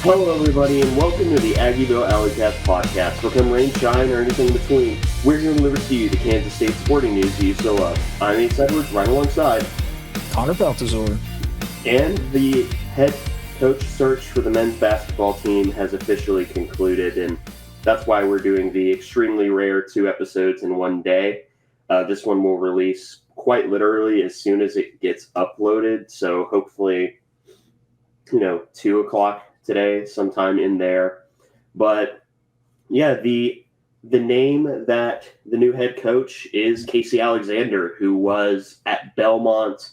Hello, everybody, and welcome to the Aggieville Alleycats podcast. For come rain, shine, or anything in between, we're here to deliver to you the Kansas State sporting news you so love. I'm Ace Edwards, right alongside Connor Baltazar. And the head coach search for the men's basketball team has officially concluded, and that's why we're doing the extremely rare 2 episodes in one day. This one will release quite literally as soon as it gets uploaded, so hopefully, 2 o'clock today, sometime in there. But yeah, the name that the new head coach is Casey Alexander, who was at Belmont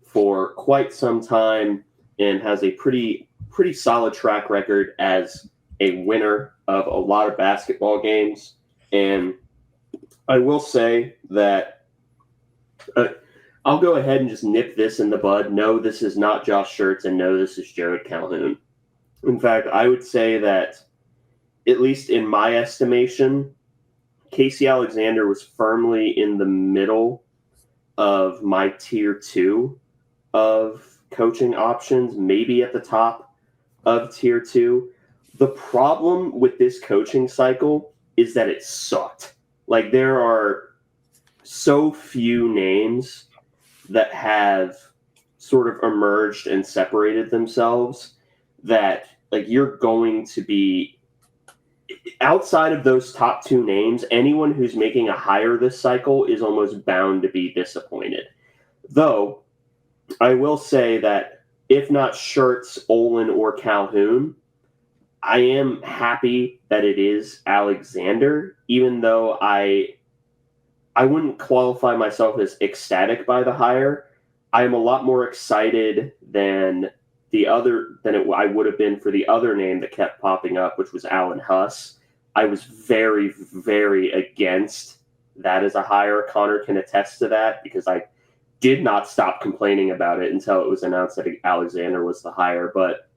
for quite some time and has a pretty solid track record as a winner of a lot of basketball games. And I will say that I'll go ahead and just nip this in the bud. No, this is not Josh Schertz, and no, this is Jared Calhoun. In fact, I would say that, at least in my estimation, Casey Alexander was firmly in the middle of my tier 2 of coaching options, maybe at the top of tier 2. The problem with this coaching cycle is that it sucked. Like, there are so few names that have sort of emerged and separated themselves that, like, you're going to be, outside of those top 2 names, anyone who's making a hire this cycle is almost bound to be disappointed. Though, I will say that if not Schertz, Olin, or Calhoun, I am happy that it is Alexander, even though I wouldn't qualify myself as ecstatic by the hire. I am a lot more excited than I would have been for the other name that kept popping up, which was Alan Huss. I was very, very against that as a hire. Connor can attest to that because I did not stop complaining about it until it was announced that Alexander was the hire. But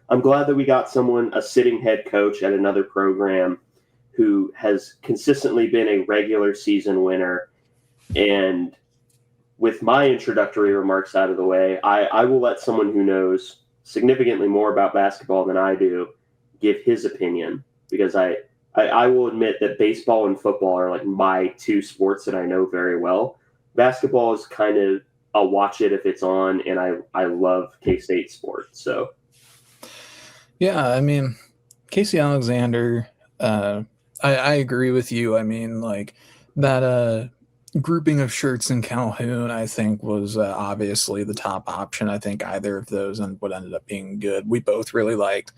I'm glad that we got a sitting head coach at another program who has consistently been a regular season winner. And with my introductory remarks out of the way, I will let someone who knows significantly more about basketball than I do give his opinion, because I will admit that baseball and football are like my 2 sports that I know very well. Basketball is kind of, I'll watch it if it's on, and I love K-State sports. So, yeah, I mean, Casey Alexander, I agree with you. I mean, like, that grouping of Schertz and Calhoun, I think, was obviously the top option. I think either of those would ended up being good. We both really liked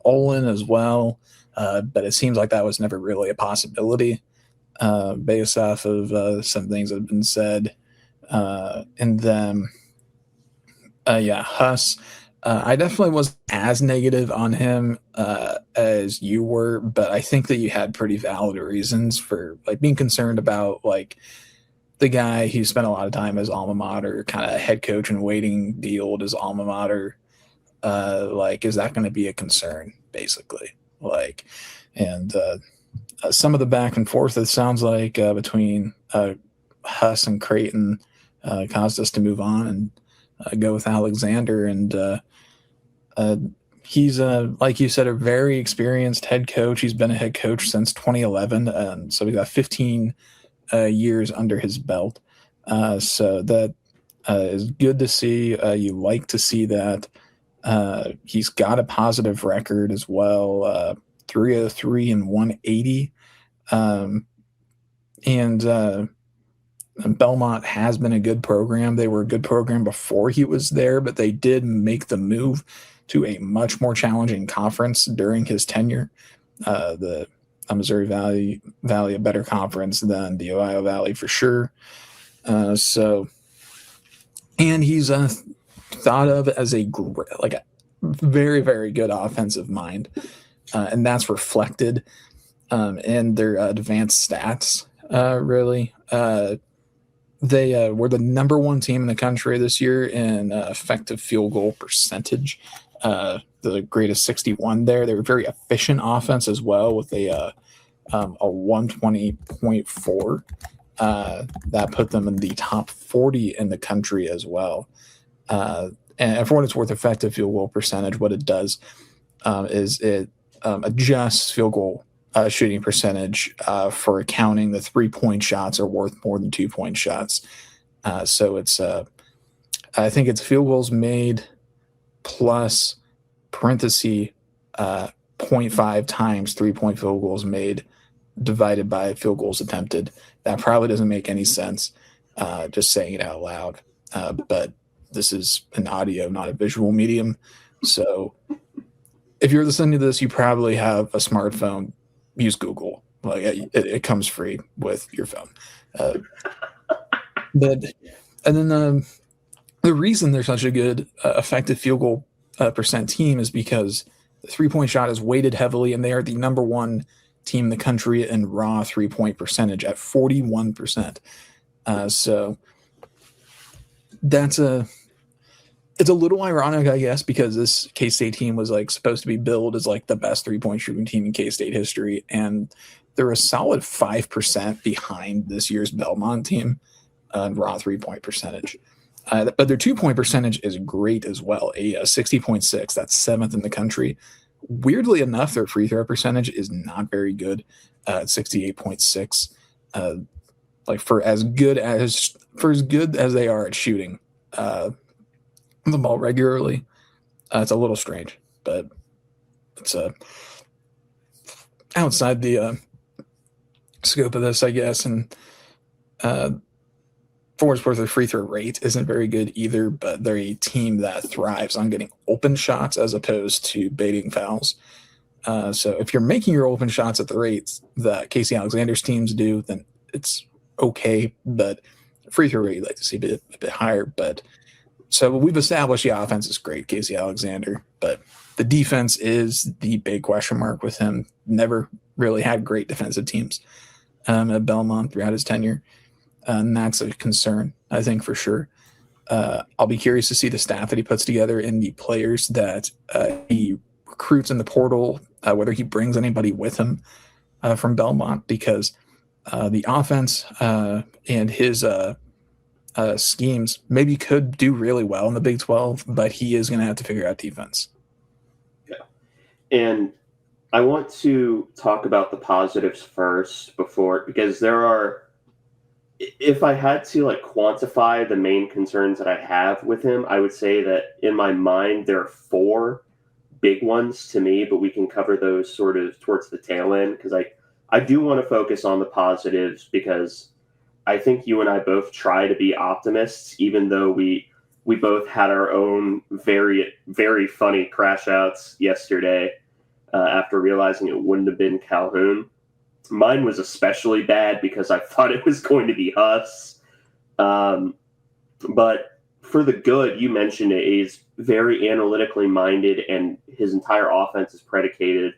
Olin as well, but it seems like that was never really a possibility based off of some things that have been said. And then, Huss, I definitely wasn't as negative on him as you were, but I think that you had pretty valid reasons for, like, being concerned about, like, the guy who spent a lot of time as alma mater, kind of head coach and waiting deal at his alma mater. Like, is that going to be a concern, basically? Like, and some of the back and forth, it sounds like, between Huss and Creighton caused us to move on and go with Alexander. And he's, like you said, a very experienced head coach. He's been a head coach since 2011, and so he's got 15 years under his belt. So that is good to see. You like to see that. He's got a positive record as well, 303 and 180. And Belmont has been a good program. They were a good program before he was there, but they did make the move to a much more challenging conference during his tenure. The Missouri Valley, a better conference than the Ohio Valley for sure. And he's thought of as a very, very good offensive mind, and that's reflected in their advanced stats. Really, they were the number 1 team in the country this year in effective field goal percentage. The greatest 61 there. They were very efficient offense as well, with a 120.4. That put them in the top 40 in the country as well. And for what it's worth, effective field goal percentage, what it does is it adjusts field goal shooting percentage for accounting the 3-point shots are worth more than 2-point shots. So it's I think it's field goals made plus parenthesis 0.5 times 3-point field goals made divided by field goals attempted. That probably doesn't make any sense, just saying it out loud. But this is an audio, not a visual medium. So if you're listening to this, you probably have a smartphone. Use Google. Like it comes free with your phone. But and then the reason they're such a good effective field goal percent team is because the 3-point shot is weighted heavily, and they are the number one team in the country in raw 3-point percentage at 41%. So it's a little ironic, I guess, because this K-State team was like supposed to be billed as like the best 3-point shooting team in K-State history, and they're a solid 5% behind this year's Belmont team on raw 3-point percentage. But their 2-point percentage is great as well, a 60.6. That's 7th in the country. Weirdly enough, their free throw percentage is not very good at 68.6. Like for as good as they are at shooting the ball regularly, it's a little strange, but it's outside the scope of this, I guess. And for what's worth, their free throw rate isn't very good either, but they're a team that thrives on getting open shots as opposed to baiting fouls. So if you're making your open shots at the rates that Casey Alexander's teams do, then it's okay. But free throw rate, you'd like to see a bit higher. But so we've established the offense is great, Casey Alexander, but the defense is the big question mark with him. Never really had great defensive teams at Belmont throughout his tenure. And that's a concern, I think, for sure. I'll be curious to see the staff that he puts together and the players that he recruits in the portal, whether he brings anybody with him from Belmont, because the offense and his schemes maybe could do really well in the Big 12, but he is going to have to figure out defense. Yeah. And I want to talk about the positives first because there are, if I had to like quantify the main concerns that I have with him, I would say that in my mind, there are 4 big ones to me, but we can cover those sort of towards the tail end, because I do want to focus on the positives, because I think you and I both try to be optimists, even though we both had our own very, very funny crash outs yesterday after realizing it wouldn't have been Calhoun. Mine was especially bad because I thought it was going to be Huss. But for the good, you mentioned it, he's very analytically minded, and his entire offense is predicated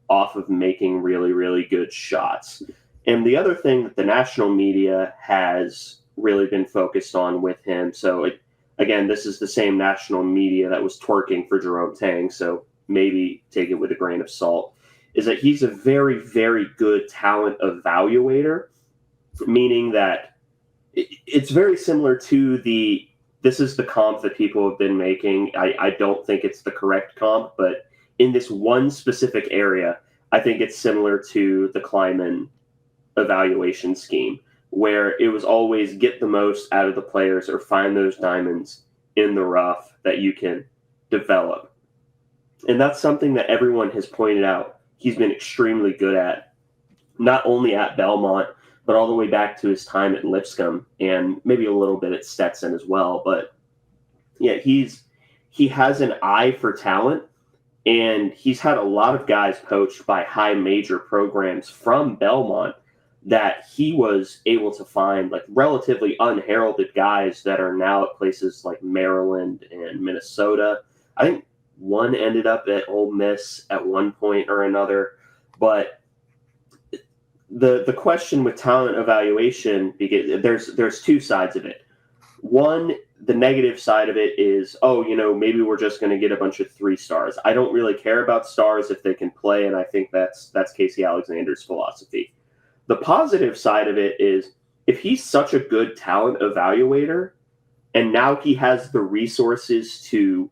off of making really, really good shots. And the other thing that the national media has really been focused on with him, so again, this is the same national media that was twerking for Jerome Tang, so maybe take it with a grain of salt, is that he's a very, very good talent evaluator, meaning that it's very similar to this is the comp that people have been making. I don't think it's the correct comp, but in this one specific area, I think it's similar to the Kleiman evaluation scheme, where it was always get the most out of the players or find those diamonds in the rough that you can develop. And that's something that everyone has pointed out he's been extremely good at, not only at Belmont, but all the way back to his time at Lipscomb and maybe a little bit at Stetson as well. But yeah, he has an eye for talent, and he's had a lot of guys poached by high major programs from Belmont that he was able to find like relatively unheralded guys that are now at places like Maryland and Minnesota. I think one ended up at Ole Miss at one point or another. But the question with talent evaluation, because there's 2 sides of it. One, the negative side of it is, maybe we're just going to get a bunch of 3 stars. I don't really care about stars if they can play, and I think that's Casey Alexander's philosophy. The positive side of it is, if he's such a good talent evaluator, and now he has the resources to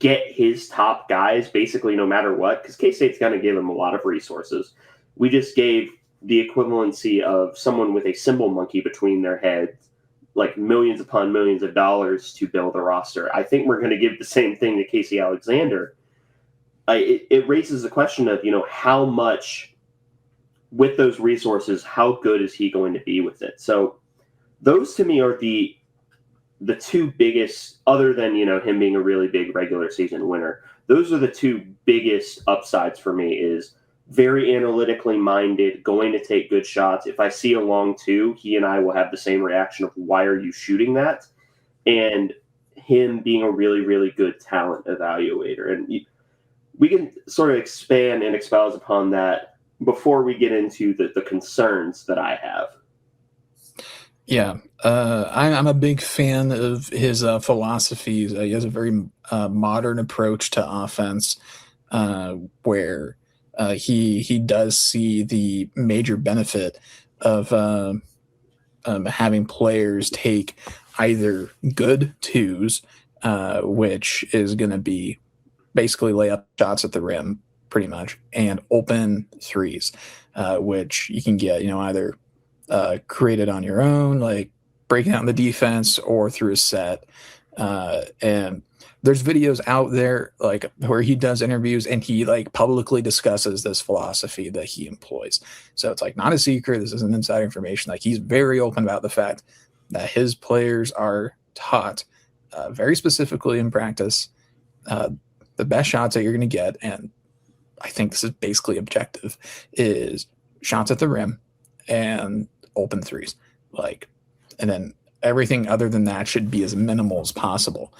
get his top guys basically no matter what, because K-State's going to give him a lot of resources. We just gave the equivalency of someone with a cymbal monkey between their heads, like millions upon millions of dollars to build a roster. I think we're going to give the same thing to Casey Alexander. It raises the question of, how much with those resources, how good is he going to be with it? So those to me are the two biggest, other than, him being a really big regular season winner. Those are the two biggest upsides for me. Is very analytically minded, going to take good shots. If I see a long two, he and I will have the same reaction of, why are you shooting that? And him being a really, really good talent evaluator. And we can sort of expand and espouse upon that before we get into the concerns that I have. Yeah, I'm a big fan of his philosophies. He has a very modern approach to offense, where he does see the major benefit of having players take either good twos, which is going to be basically lay up shots at the rim pretty much, and open threes, which you can get, either created on your own, like breaking out the defense, or through a set. And there's videos out there like where he does interviews and he like publicly discusses this philosophy that he employs. So it's like not a secret. This isn't inside information. Like he's very open about the fact that his players are taught very specifically in practice the best shots that you're going to get. And I think this is basically objective, is shots at the rim and open threes. And then everything other than that should be as minimal as possible.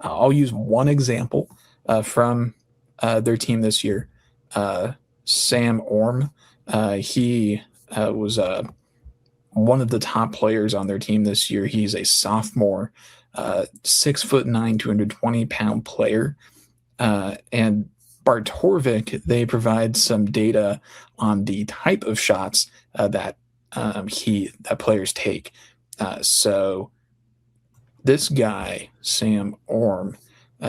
I'll use one example from their team this year. Sam Orm, he was one of the top players on their team this year. He's a sophomore, 6'9", 220-pound player. And Bart Torvik, they provide some data on the type of shots that players take. So this guy, Sam Orm,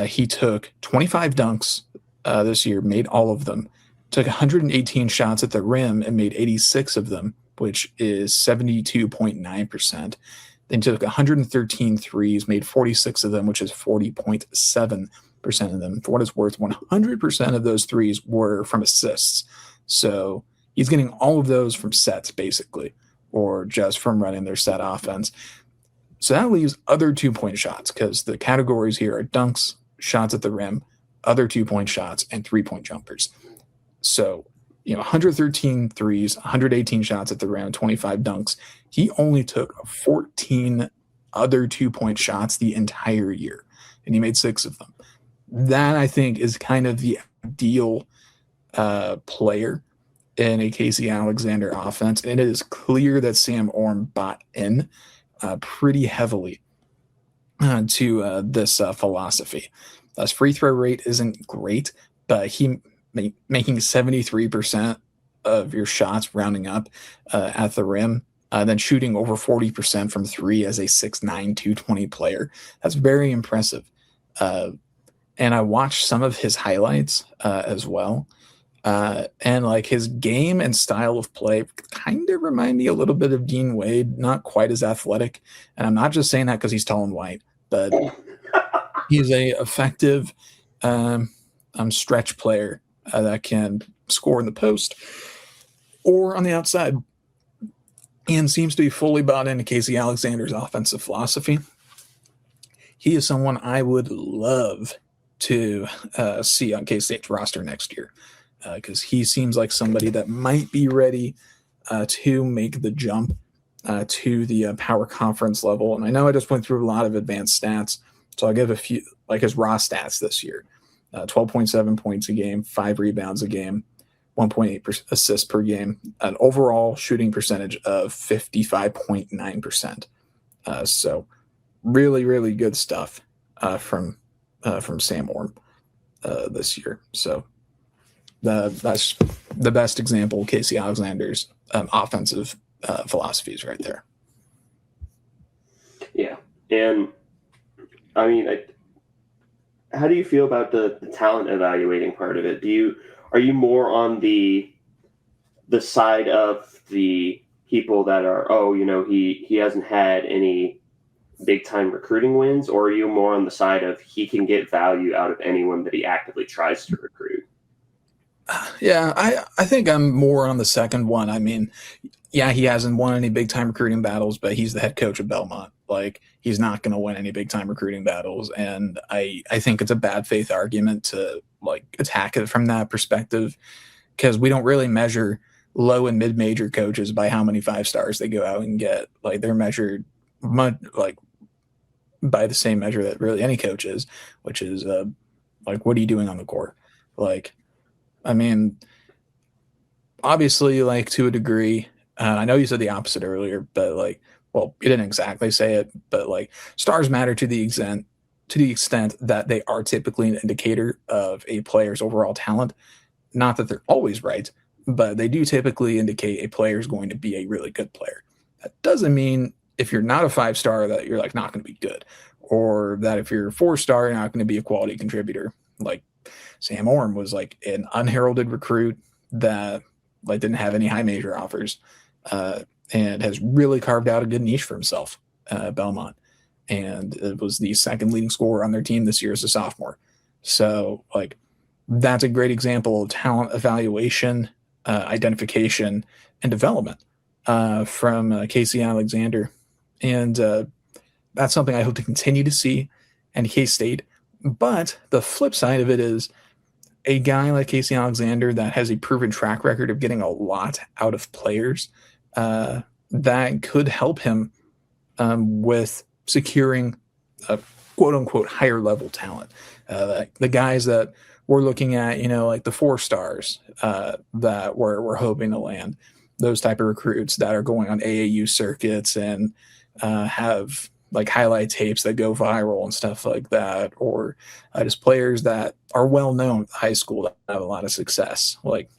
he took 25 dunks this year, made all of them, took 118 shots at the rim and made 86 of them, which is 72.9%. Then took 113 threes, made 46 of them, which is 40.7% of them. For what it's worth, 100% of those threes were from assists. So he's getting all of those from sets, basically, or just from running their set offense. So that leaves other 2-point shots, because the categories here are dunks, shots at the rim, other 2-point shots, and 3-point jumpers. So, 113 threes, 118 shots at the rim, 25 dunks. He only took 14 other 2-point shots the entire year, and he made 6 of them. That, I think, is kind of the ideal player in a Casey Alexander offense. And it is clear that Sam Orm bought in pretty heavily to this philosophy. His free throw rate isn't great, but he making 73% of your shots rounding up at the rim, then shooting over 40% from three as a 6'9", 220 player. That's very impressive. And I watched some of his highlights as well. And like his game and style of play kind of remind me a little bit of Dean Wade, not quite as athletic. And I'm not just saying that because he's tall and white, but he's a effective stretch player that can score in the post or on the outside, and seems to be fully bought into Casey Alexander's offensive philosophy. He is someone I would love to see on K-State's roster next year, because he seems like somebody that might be ready to make the jump to the power conference level. And I know I just went through a lot of advanced stats, so I'll give a few, like his raw stats this year. 12.7 points a game, 5 rebounds a game, 1.8 assists per game, an overall shooting percentage of 55.9%. So really, really good stuff from Sam Orm this year. So that's the best example of Casey Alexander's offensive philosophies right there. Yeah. And I mean, how do you feel about the talent evaluating part of it? Are you more on the side of the people that are, oh, he hasn't had any big time recruiting wins, or are you more on the side of he can get value out of anyone that he actively tries to recruit? Yeah, I think I'm more on the second one. I mean, yeah, he hasn't won any big time recruiting battles, but he's the head coach of Belmont. Like, he's not going to win any big time recruiting battles, and I think it's a bad faith argument to like attack it from that perspective, because we don't really measure low and mid major coaches by how many 5 stars they go out and get. Like, they're measured much like by the same measure that really any coach is, which is like, what are you doing on the court? Like, I mean, obviously, like, to a degree, I know you said the opposite earlier, but like, well, you didn't exactly say it, but like, stars matter to the extent that they are typically an indicator of a player's overall talent. Not that they're always right, but they do typically indicate a player is going to be a really good player. That doesn't mean if you're not a 5 star that you're like not going to be good, or that if you're a 4 star, you're not going to be a quality contributor. Like, Sam Orm was like an unheralded recruit that like didn't have any high major offers, and has really carved out a good niche for himself at Belmont. And it was the second leading scorer on their team this year as a sophomore. So like, that's a great example of talent evaluation, identification, and development from Casey Alexander. And that's something I hope to continue to see in K-State. But the flip side of it is a guy like Casey Alexander that has a proven track record of getting a lot out of players that could help him with securing a quote unquote higher level talent. The guys that we're looking at, like the 4 stars that we're hoping to land, those type of recruits that are going on AAU circuits and have like highlight tapes that go viral and stuff like that, or just players that are well known at high school that have a lot of success. Like,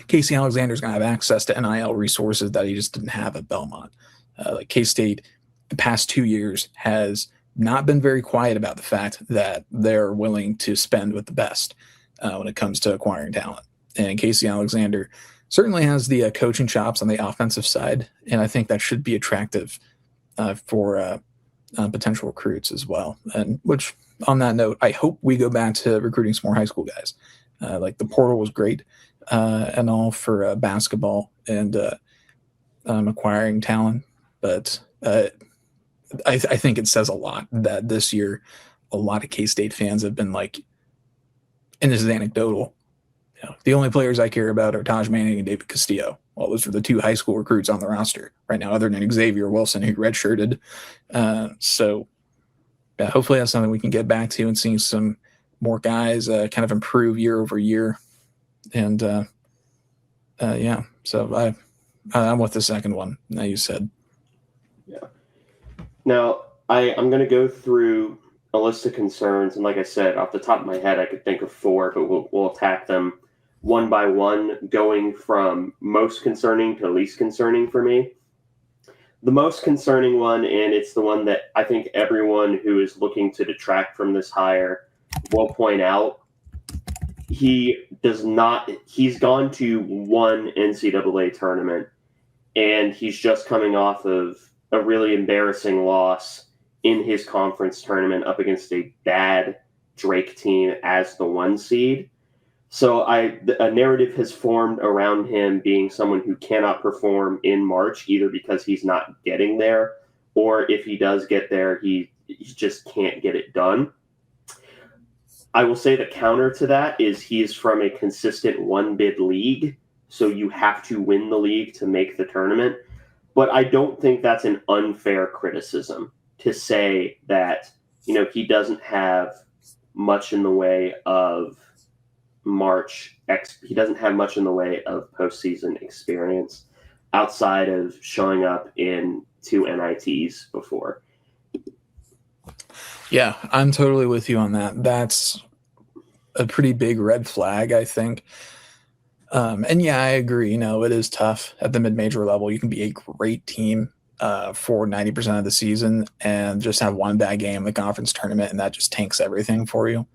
Casey Alexander's going to have access to NIL resources that he just didn't have at Belmont. Like, K-State, the past 2 years, has not been very quiet about the fact that they're willing to spend with the best when it comes to acquiring talent. And Casey Alexander certainly has the coaching chops on the offensive side, and I think that should be attractive for potential recruits as well. And which, on that note, I hope we go back to recruiting some more high school guys. Like, the portal was great and all for basketball and acquiring talent, but I think it says a lot that this year a lot of K-State fans have been like, and this is anecdotal, the only players I care about are Taj Manning and David Castillo. Well, those are the 2 high school recruits on the roster right now, other than Xavier Wilson, who redshirted. So yeah, hopefully that's something we can get back to and seeing some more guys kind of improve year over year. And yeah, so I'm with the second one that you said. Yeah. Now, I'm going to go through a list of concerns, and like I said, off the top of my head, I could think of 4, but we'll attack them one by one, going from most concerning to least concerning for me. The most concerning one, and it's the one that I think everyone who is looking to detract from this hire will point out, he's gone to one NCAA tournament, and he's just coming off of a really embarrassing loss in his conference tournament up against a bad Drake team as the 1 seed. So a narrative has formed around him being someone who cannot perform in March, either because he's not getting there, or if he does get there, he just can't get it done. I will say the counter to that is he's from a consistent 1-bid league, so you have to win the league to make the tournament. But I don't think that's an unfair criticism to say that, he doesn't have much in the way of he doesn't have much in the way of postseason experience outside of showing up in 2 NITs before. Yeah, I'm totally with you on that. That's a pretty big red flag, I think. And yeah, I agree. It is tough at the mid-major level. You can be a great team for 90% of the season and just have one bad game in the conference tournament, and that just tanks everything for you.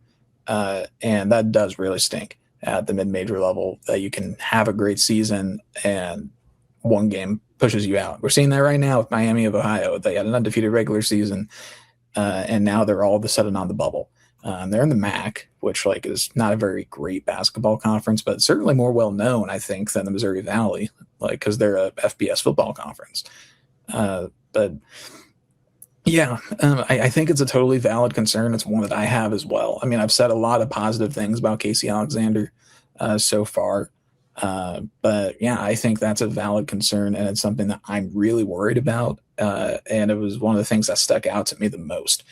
And that does really stink at the mid-major level, that you can have a great season and one game pushes you out. We're seeing that right now with Miami of Ohio. They had an undefeated regular season, and now they're all of a sudden on the bubble. They're in the MAC, which like is not a very great basketball conference, but certainly more well known, I think, than the Missouri Valley, like because they're a FBS football conference. But yeah, I think it's a totally valid concern. It's one that I have as well. I mean, I've said a lot of positive things about Casey Alexander so far. But yeah, I think that's a valid concern, and it's something that I'm really worried about. And it was one of the things that stuck out to me the most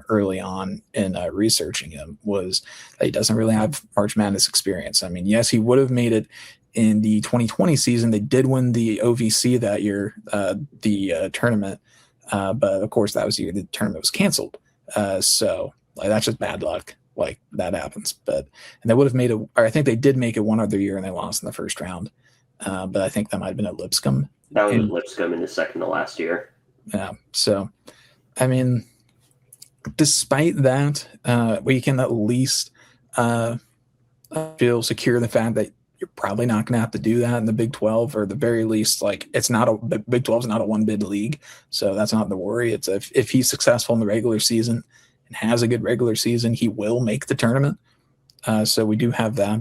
early on in researching him, was that he doesn't really have March Madness experience. I mean, yes, he would have made it in the 2020 season. They did win the OVC that year, the tournament. But of course, that was the year the tournament was canceled. So like, that's just bad luck. Like that happens. And they would have made it, or I think they did make it one other year and they lost in the first round. But I think that might have been at Lipscomb. That was Lipscomb in the second to last year. Yeah. So, I mean, despite that, we can at least feel secure in the fact that you're probably not going to have to do that in the Big 12, or the very least, like it's not a Big 12 is not a one bid league. So that's not the worry. It's if he's successful in the regular season and has a good regular season, he will make the tournament. So we do have that.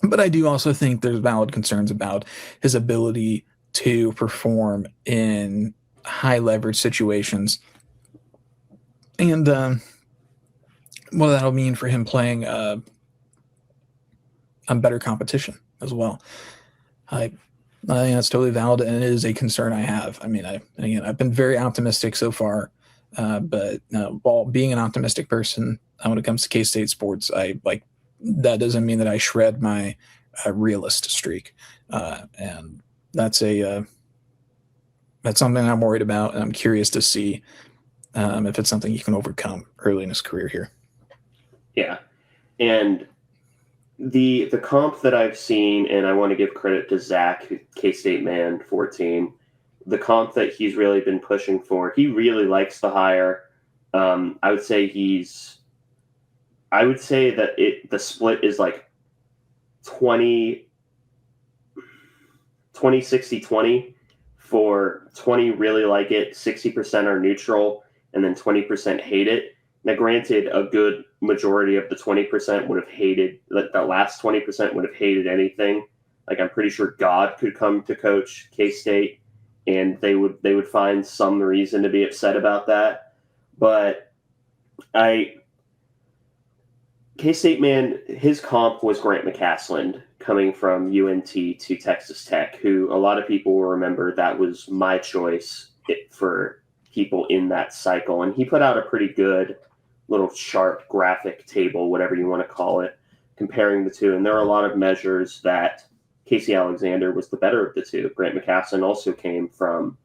But I do also think there's valid concerns about his ability to perform in high leverage situations, and what that'll mean for him playing on better competition as well. I think that's totally valid, and it is a concern I have. I mean, I've been very optimistic so far, but while being an optimistic person when it comes to K-State sports, that doesn't mean that I shred my realist streak, and that's something I'm worried about, and I'm curious to see if it's something he can overcome early in his career here. Yeah, and the comp that I've seen, and I want to give credit to Zach, K-State Man 14, the comp that he's really been pushing for, he really likes the hire. I would say that the split is like 20-60-20, for 20 really like it, 60% are neutral, and then 20% hate it. Now, granted, a good majority of the 20% would have hated, like the last 20% would have hated anything. Like, I'm pretty sure God could come to coach K-State, and they would find some reason to be upset about that. But K-State Man, his comp was Grant McCasland coming from UNT to Texas Tech, who a lot of people will remember that was my choice for people in that cycle. And he put out a pretty good little chart, graphic table, whatever you want to call it, comparing the two. And there are a lot of measures that Casey Alexander was the better of the two. Grant McCasland also came from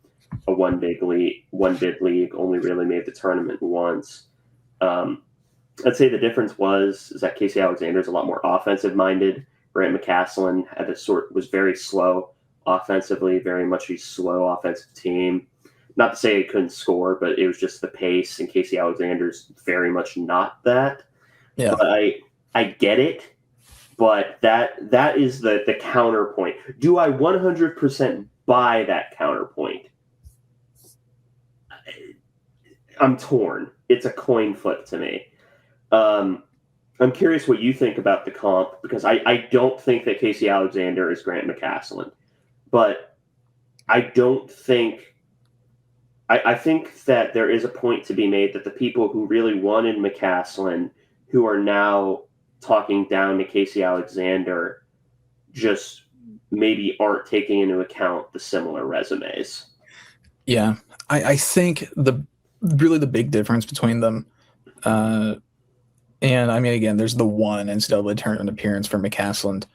a one bid league, only really made the tournament once. I'd say the difference is that Casey Alexander is a lot more offensive minded. Grant McCasland was very slow offensively, very much a slow offensive team. Not to say he couldn't score, but it was just the pace, and Casey Alexander's very much not that. Yeah. But I get it, but that is the counterpoint. Do I 100% buy that counterpoint? I'm torn. It's a coin flip to me. I'm curious what you think about the comp, because I don't think that Casey Alexander is Grant McCasland, but I think that there is a point to be made that the people who really wanted McCasland, who are now talking down to Casey Alexander, just maybe aren't taking into account the similar resumes. Yeah, I think the big difference between them, and I mean, again, there's the one NCAA tournament appearance for McCasland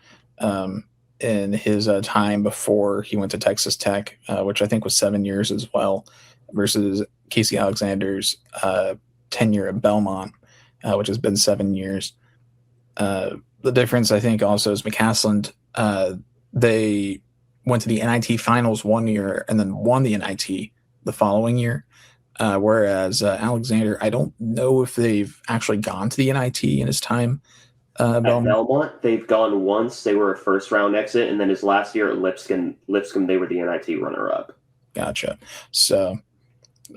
in his time before he went to Texas Tech, which I think was 7 years as well, versus Casey Alexander's tenure at Belmont, which has been 7 years. The difference, I think, also is McCasland, they went to the NIT finals one year and then won the NIT the following year. Whereas Alexander, I don't know if they've actually gone to the NIT in his time. At Belmont, they've gone once. They were a first-round exit, and then his last year at Lipscomb, they were the NIT runner-up. Gotcha. So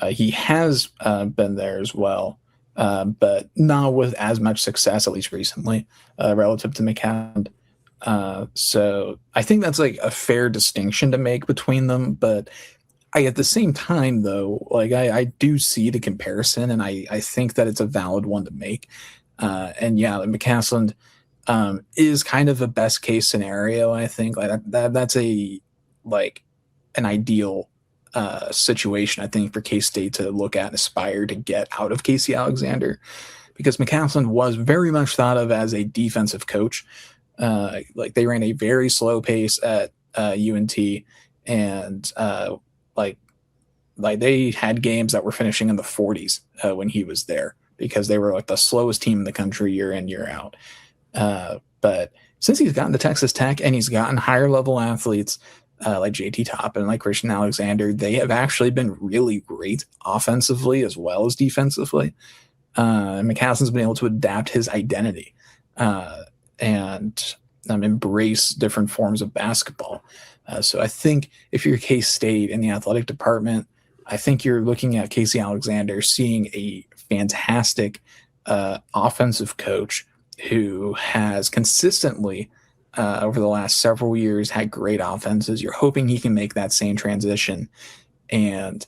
he has been there as well, but not with as much success, at least recently, relative to McCown. So I think that's like a fair distinction to make between them. But at the same time, though, like I do see the comparison, and I think that it's a valid one to make. And yeah, McCaslin is kind of a best case scenario. I think like that's a like an ideal situation, I think, for K-State to look at and aspire to get out of Casey Alexander, because McCaslin was very much thought of as a defensive coach. Like they ran a very slow pace at UNT, and like they had games that were finishing in the 40s when he was there, because they were like the slowest team in the country year in, year out. But since he's gotten to Texas Tech and he's gotten higher level athletes like JT Top and like Christian Alexander, they have actually been really great offensively as well as defensively. And McCaslin's been able to adapt his identity and embrace different forms of basketball. So I think if you're K-State in the athletic department, I think you're looking at Casey Alexander seeing a fantastic offensive coach who has consistently over the last several years had great offenses. You're hoping he can make that same transition and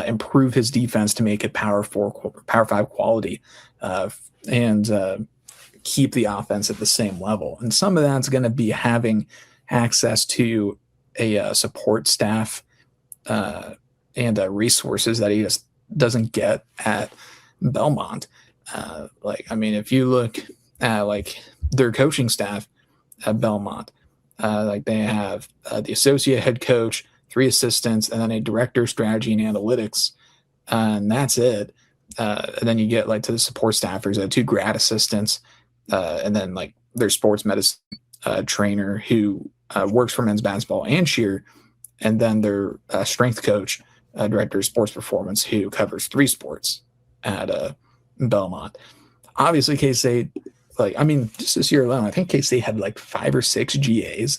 improve his defense to make it Power 5 quality and keep the offense at the same level. And some of that's going to be having access to a support staff and resources that he just doesn't get at Belmont. If you look at like their coaching staff at Belmont, like they have the associate head coach, 3 assistants, and then a director of strategy and analytics, and that's it. And then you get like to the support staffers, 2 grad assistants, and then like their sports medicine trainer who works for men's basketball and cheer, and then their strength coach, director of sports performance, who covers 3 sports at Belmont. Obviously, K-State, just this year alone, I think K-State had like 5 or 6 GAs.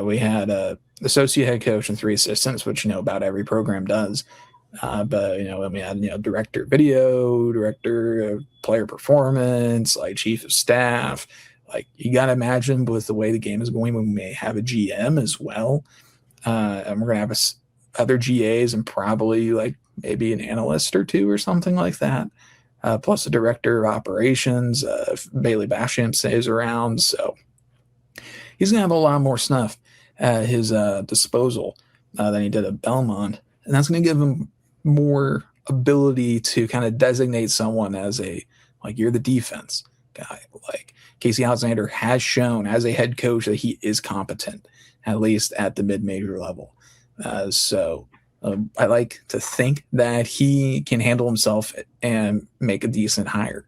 We had a associate head coach and 3 assistants, which about every program does. But we had director of video, director of player performance, like chief of staff. Like you got to imagine with the way the game is going, we may have a GM as well, and we're gonna have other GAs and probably like maybe an analyst or 2 or something like that. Plus a director of operations, Bailey Basham stays around. So he's going to have a lot more stuff at his disposal than he did at Belmont. And that's going to give him more ability to kind of designate someone as you're the defense guy. Like Casey Alexander has shown as a head coach that he is competent, at least at the mid-major level. I like to think that he can handle himself and make a decent hire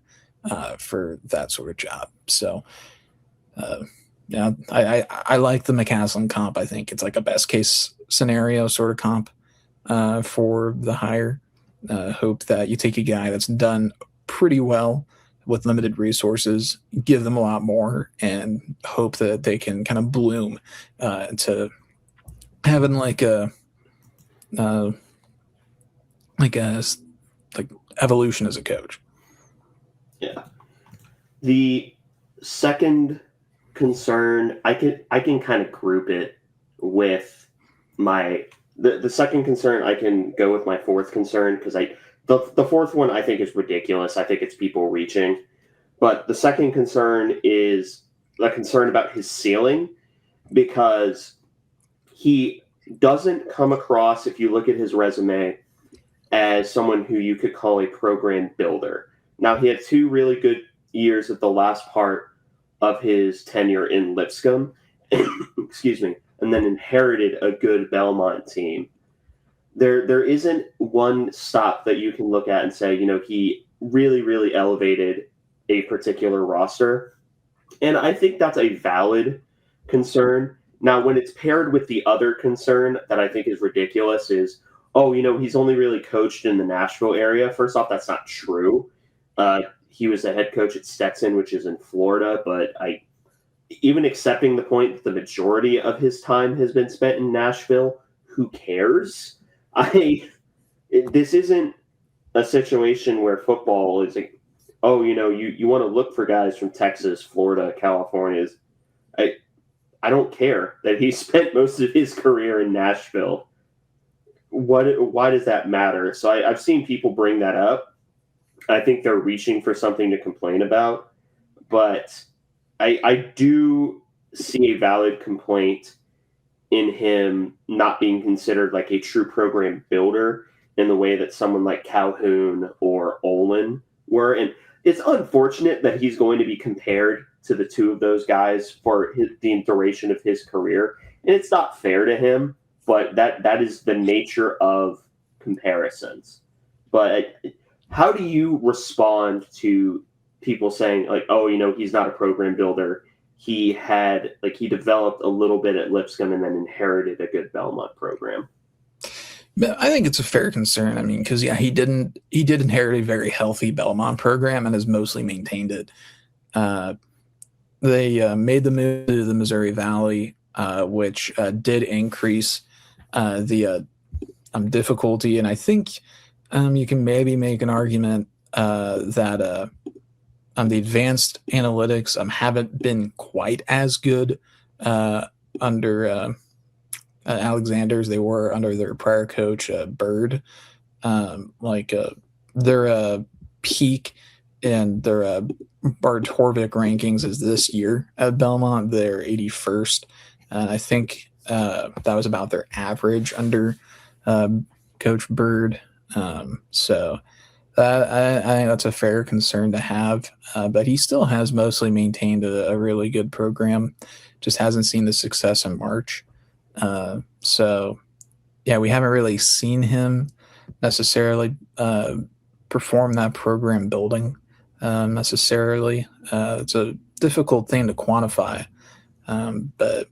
for that sort of job. So, I like the McCaslin comp. I think it's like a best case scenario sort of comp for the hire. Hope that you take a guy that's done pretty well with limited resources, give them a lot more, and hope that they can kind of bloom to having like evolution as a coach. Yeah. The second concern, I can kind of group it with the second concern. I can go with my fourth concern because the fourth one I think is ridiculous. I think it's people reaching. But the second concern is a concern about his ceiling, because he doesn't come across, if you look at his resume, as someone who you could call a program builder. Now, he had 2 really good years at the last part of his tenure in Lipscomb, excuse me, and then inherited a good Belmont team. There isn't one stop that you can look at and say, he really, really elevated a particular roster. And I think that's a valid concern, Now, when it's paired with the other concern that I think is ridiculous is, oh, he's only really coached in the Nashville area. First off, that's not true. He was a head coach at Stetson, which is in Florida, but even accepting the point that the majority of his time has been spent in Nashville, who cares? This isn't a situation where football is like, oh, you want to look for guys from Texas, Florida, California. I don't care that he spent most of his career in Nashville. Why does that matter? So I've seen people bring that up. I think they're reaching for something to complain about, but I do see a valid complaint in him not being considered like a true program builder in the way that someone like Calhoun or Olin were. And it's unfortunate that he's going to be compared to the two of those guys for the duration of his career. And it's not fair to him, but that is the nature of comparisons. But how do you respond to people saying like, oh, he's not a program builder. He developed a little bit at Lipscomb and then inherited a good Belmont program. I think it's a fair concern. I mean, because he did inherit a very healthy Belmont program and has mostly maintained it. They made the move to the Missouri Valley, which did increase the difficulty, and I think you can maybe make an argument that the advanced analytics haven't been quite as good under Alexander's they were under their prior coach Bird. Their peak and their Bart Horvick rankings is this year at Belmont. They're 81st. I think that was about their average under Coach Bird. So I think that's a fair concern to have. But he still has mostly maintained a really good program. Just hasn't seen the success in March. So, yeah, we haven't really seen him necessarily perform that program building necessarily. It's a difficult thing to quantify, but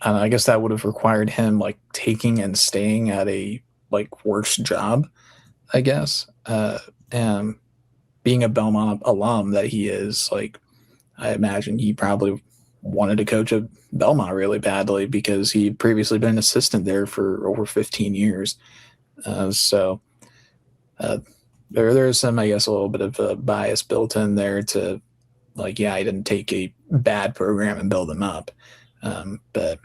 I guess that would have required him taking and staying at a worse job, I guess. And being a Belmont alum that he is, I imagine he probably wanted to coach at Belmont really badly because he'd previously been an assistant there for over 15 years. So there's some, I guess, a little bit of a bias built in there to he didn't take a bad program and build them up. But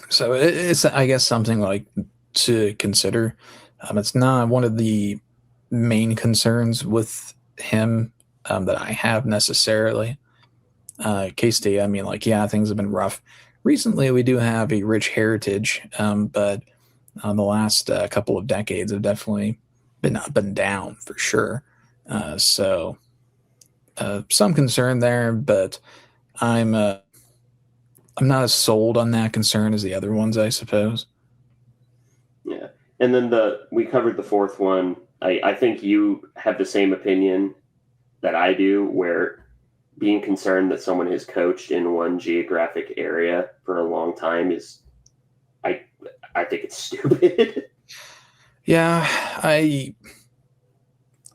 so it's, I guess, something to consider. It's not one of the main concerns with him that I have necessarily. K-State, things have been rough. Recently, we do have a rich heritage, but the last couple of decades have definitely been up and down for sure. So some concern there, but I'm not as sold on that concern as the other ones, I suppose. Yeah, and then we covered the fourth one. I think you have the same opinion that I do, where being concerned that someone has coached in one geographic area for a long time is, I think it's stupid. Yeah,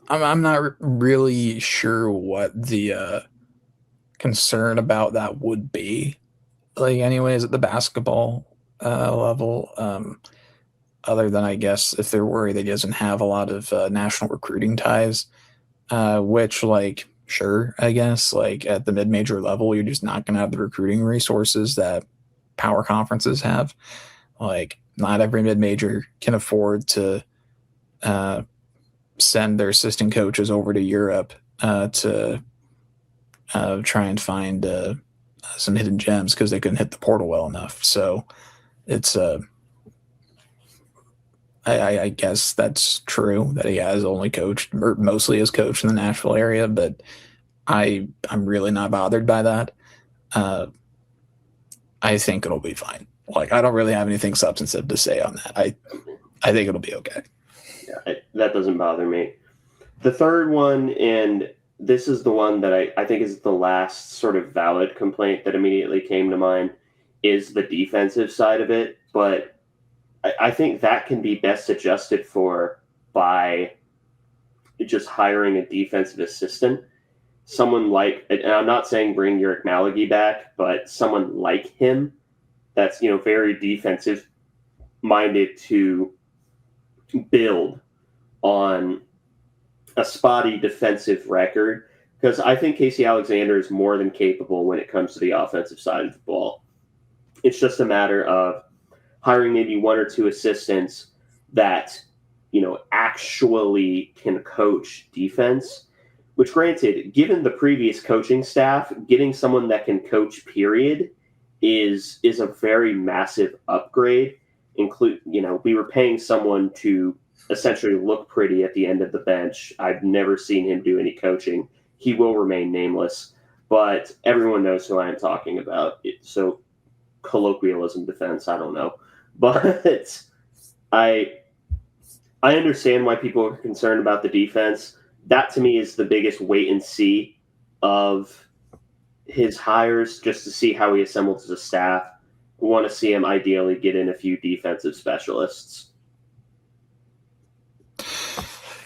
I'm not really sure what the concern about that would be. Anyways, at the basketball level, other than, I guess, if they're worried that he doesn't have a lot of national recruiting ties, which, sure, I guess, at the mid-major level, you're just not going to have the recruiting resources that power conferences have. Not every mid-major can afford to send their assistant coaches over to Europe to try and find some hidden gems because they couldn't hit the portal well enough. So it's I guess that's true that he has only coached, or mostly has coached in the Nashville area, but I'm really not bothered by that. I think it'll be fine. I don't really have anything substantive to say on that. I think it'll be okay. Yeah, that doesn't bother me. The third one, and this is the one that I think is the last sort of valid complaint that immediately came to mind, is the defensive side of it, but I think that can be best adjusted for by just hiring a defensive assistant. Someone like, and I'm not saying bring Yerrick Malagy back, but someone like him that's, very defensive minded to build on a spotty defensive record. Because I think Casey Alexander is more than capable when it comes to the offensive side of the ball. It's just a matter of hiring maybe one or two assistants that, actually can coach defense. Which, granted, given the previous coaching staff, getting someone that can coach, period, is a very massive upgrade. We were paying someone to essentially look pretty at the end of the bench. I've never seen him do any coaching. He will remain nameless, but everyone knows who I am talking about. So colloquialism defense, I don't know. But I understand why people are concerned about the defense. That to me is the biggest wait and see of his hires, just to see how he assembles his staff. We want to see him ideally get in a few defensive specialists.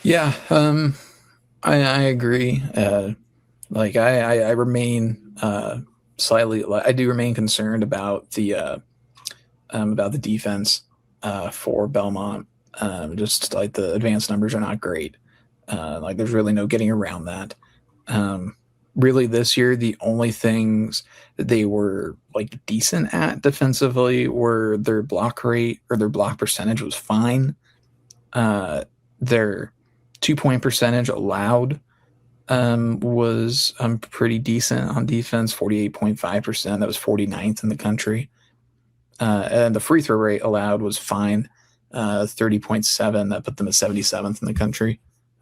Yeah, I agree. I remain slightly. I do remain concerned about the defense for Belmont. Just like the advanced numbers are not great. There's really no getting around that. Really, this year the only things that they were decent at defensively were their block rate, or their block percentage was fine. Their 2-point percentage allowed was pretty decent on defense, 48.5%. That was 49th in the country. And the free throw rate allowed was fine, 30.7. That put them at 77th in the country.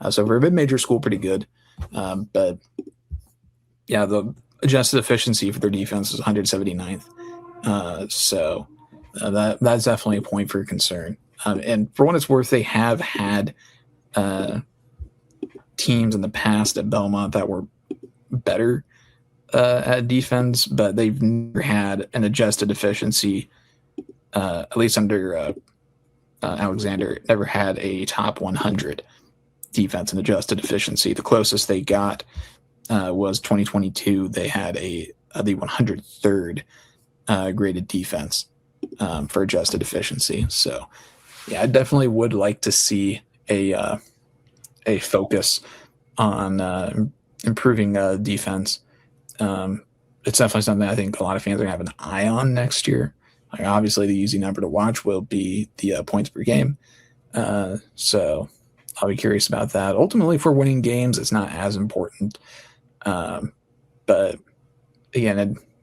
So for a mid-major school, pretty good. But yeah, the adjusted efficiency for their defense was 179th. So that's definitely a point for concern. And for what it's worth, they have had teams in the past at Belmont that were better at defense, but they've never had an adjusted efficiency, at least under Alexander, never had a top 100 defense and adjusted efficiency. The closest they got was 2022. They had the 103rd graded defense for adjusted efficiency. So yeah, I definitely would like to see a focus on improving defense. It's definitely something I think a lot of fans are going to have an eye on next year. Obviously, the easy number to watch will be the points per game. So I'll be curious about that. Ultimately, for winning games, it's not as important. But again,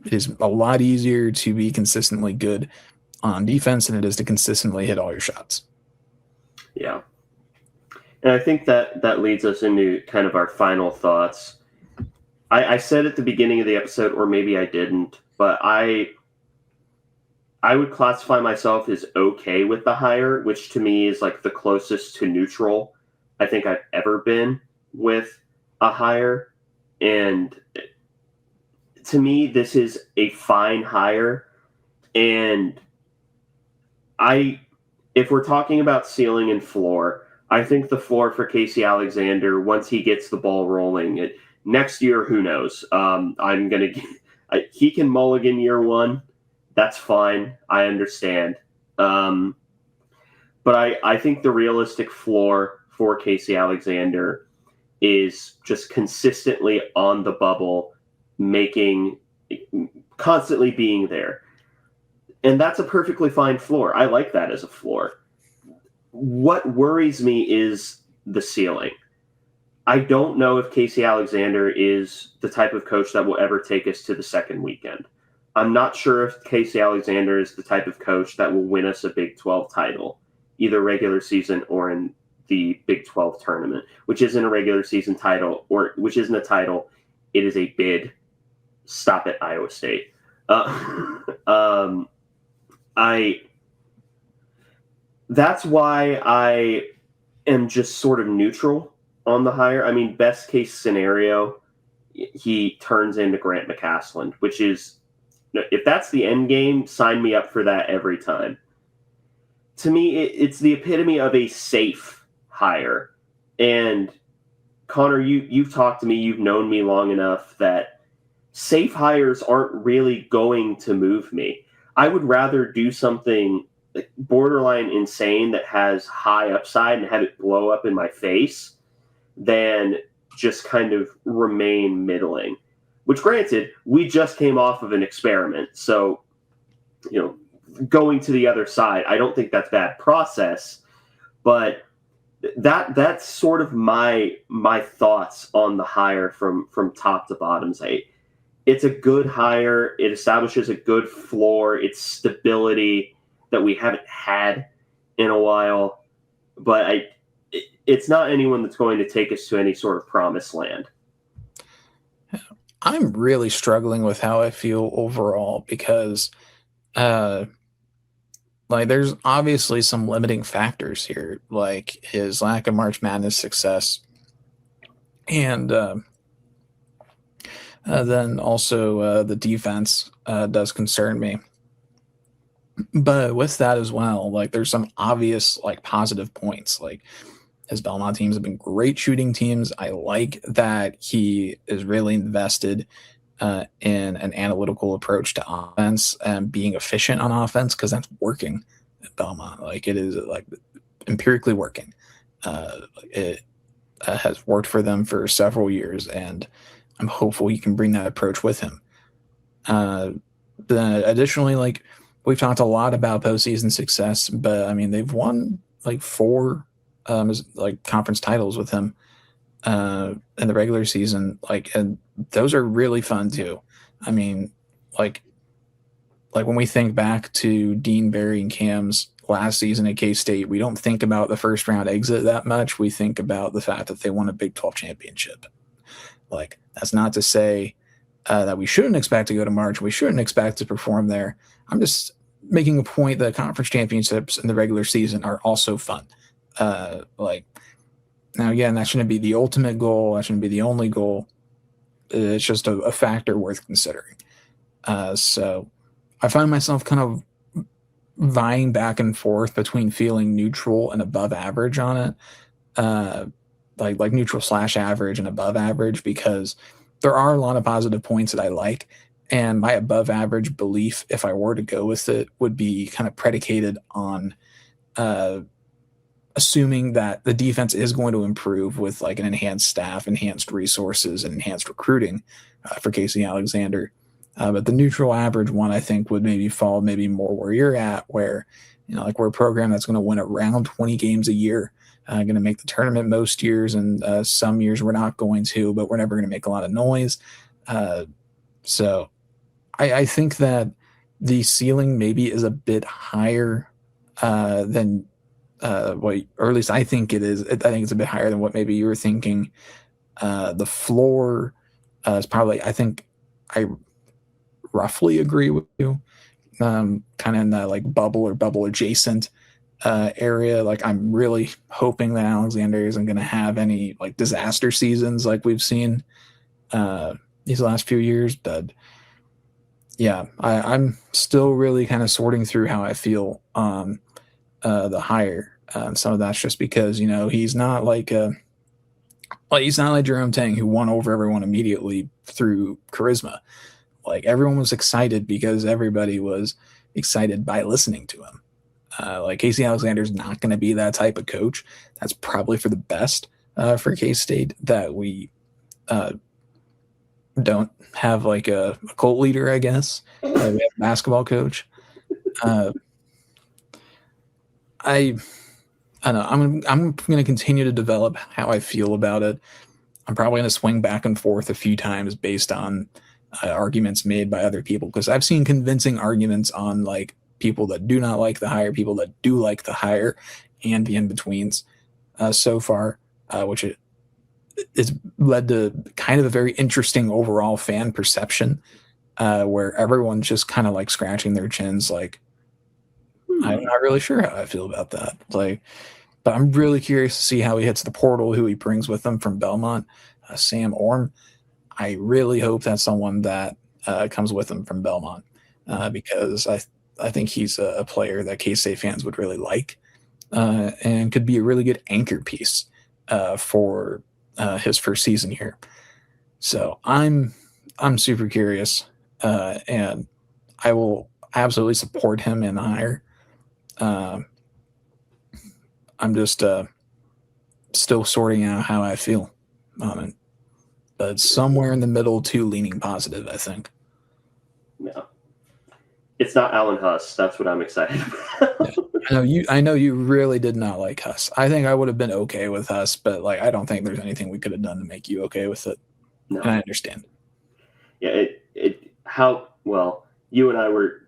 it is a lot easier to be consistently good on defense than it is to consistently hit all your shots. Yeah. And I think that leads us into kind of our final thoughts. I said at the beginning of the episode, or maybe I didn't, but I would classify myself as okay with the hire, which to me is the closest to neutral I think I've ever been with a hire. And to me, this is a fine hire. And if we're talking about ceiling and floor, I think the floor for Casey Alexander, once he gets the ball rolling, next year, who knows? He can mulligan year one. That's fine. I understand. But I think the realistic floor for Casey Alexander is just consistently on the bubble, constantly being there. And that's a perfectly fine floor. I like that as a floor. What worries me is the ceiling. I don't know if Casey Alexander is the type of coach that will ever take us to the second weekend. I'm not sure if Casey Alexander is the type of coach that will win us a Big 12 title, either regular season or in the Big 12 tournament, which isn't a regular season title, or which isn't a title. It is a bid. Stop at Iowa State. That's why I am just sort of neutral on the hire. I mean, best case scenario, he turns into Grant McCasland, which is If that's the end game, sign me up for that every time. To me, it's the epitome of a safe hire. And Connor, you've talked to me, you've known me long enough that safe hires aren't really going to move me. I would rather do something borderline insane that has high upside and have it blow up in my face than just kind of remain middling. Which, granted, we just came off of an experiment. So, going to the other side, I don't think that's bad process, but that's sort of my thoughts on the hire from top to bottom. It's a good hire. It establishes a good floor. It's stability that we haven't had in a while, but it's not anyone that's going to take us to any sort of promised land. I'm really struggling with how I feel overall because, there's obviously some limiting factors here, like his lack of March Madness success, and then also the defense does concern me. But with that as well, there's some obvious positive points. His Belmont teams have been great shooting teams. I like that he is really invested in an analytical approach to offense and being efficient on offense, because that's working at Belmont. It is empirically working. It has worked for them for several years, and I'm hopeful he can bring that approach with him. Then additionally, we've talked a lot about postseason success, but I mean, they've won 4 conference titles with him in the regular season, and those are really fun too. I mean, when we think back to Dean Barry and Cam's last season at K-State, we don't think about the first round exit that much. We think about the fact that they won a Big 12 championship. That's not to say that we shouldn't expect to go to March. We shouldn't expect to perform there. I'm just making a point that conference championships in the regular season are also fun. Now, again, that shouldn't be the ultimate goal. That shouldn't be the only goal. It's just a factor worth considering. So I find myself kind of vying back and forth between feeling neutral and above average on it. Like neutral / average and above average, because there are a lot of positive points that I like. And my above average belief, if I were to go with it, would be kind of predicated on assuming that the defense is going to improve with an enhanced staff, enhanced resources, and enhanced recruiting for Casey Alexander. But the neutral average one, I think, would maybe fall more where you're at, where, we're a program that's going to win around 20 games a year, going to make the tournament most years, and some years we're not going to, but we're never going to make a lot of noise. So I think that the ceiling maybe is a bit higher than or at least I think it is. I think it's a bit higher than what maybe you were thinking. The floor is probably, I think I roughly agree with you, kind of in that bubble or bubble adjacent area. I'm really hoping that Alexander isn't going to have any disaster seasons like we've seen these last few years. But yeah, I'm still really kind of sorting through how I feel the hire. Some of that's just because he's not he's not like Jerome Tang, who won over everyone immediately through charisma. Everyone was excited because everybody was excited by listening to him. Casey Alexander's not going to be that type of coach. That's probably for the best for K-State, that we don't have a cult leader, I guess. We have a basketball coach. I don't know. I'm going to continue to develop how I feel about it. I'm probably going to swing back and forth a few times based on arguments made by other people, because I've seen convincing arguments on people that do not like the hire, people that do like the hire, and the in-betweens so far, which it's led to kind of a very interesting overall fan perception where everyone's just kind of scratching their chins I'm not really sure how I feel about that. But I'm really curious to see how he hits the portal, who he brings with him from Belmont. Sam Orm, I really hope that's someone that comes with him from Belmont. because I think he's a player that K-State fans would really like, and could be a really good anchor piece for his first season here. So I'm super curious, and I will absolutely support him in the hire. I'm just still sorting out how I feel on it, but somewhere in the middle to leaning positive, I think. No, it's not Alan Huss. That's what I'm excited about. Yeah. I know you really did not like Huss. I think I would have been okay with Huss, but like I don't think there's anything we could have done to make you okay with it. No, and I understand. Yeah, you and I were.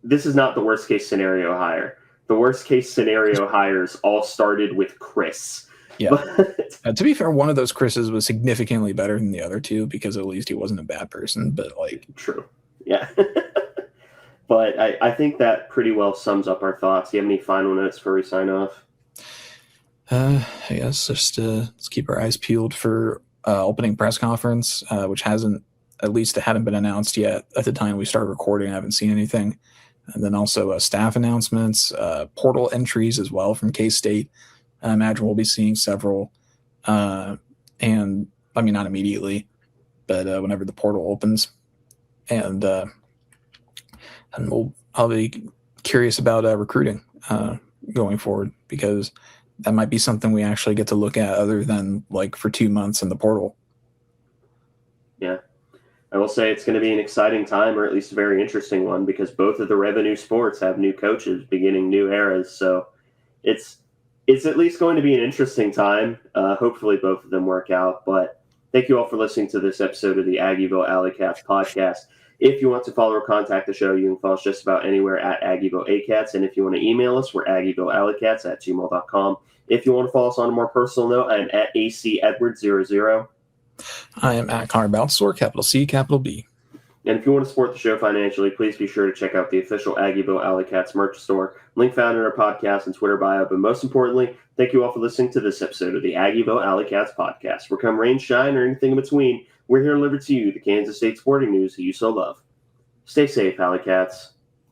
This is not the worst case scenario hire. The worst case scenario hires all started with Chris. Yeah. To be fair, one of those Chris's was significantly better than the other two because at least he wasn't a bad person. But like, true, yeah. But I think that pretty well sums up our thoughts. Do you have any final notes before we sign off? I guess just let's keep our eyes peeled for opening press conference, which hadn't been announced yet at the time we started recording. I haven't seen anything. And then also staff announcements, portal entries as well from K-State. I imagine we'll be seeing several. And I mean, not immediately, but whenever the portal opens. And I'll be curious about recruiting going forward, because that might be something we actually get to look at other than like for 2 months in the portal. Yeah. I will say it's going to be an exciting time, or at least a very interesting one, because both of the revenue sports have new coaches beginning new eras. So it's at least going to be an interesting time. Hopefully both of them work out. But thank you all for listening to this episode of the Aggieville Alleycats podcast. If you want to follow or contact the show, you can follow us just about anywhere at Aggieville Alleycats. And if you want to email us, we're AggievilleAlleycats@gmail.com. If you want to follow us on a more personal note, I'm at ACEdward00. I am at Carboutsor, capital C, capital B. And if you want to support the show financially, please be sure to check out the official Aggieville Alleycats merch store. Link found in our podcast and Twitter bio. But most importantly, thank you all for listening to this episode of the Aggieville Alleycats podcast. Where come rain, shine, or anything in between, we're here to deliver to you the Kansas State sporting news that you so love. Stay safe, Alleycats.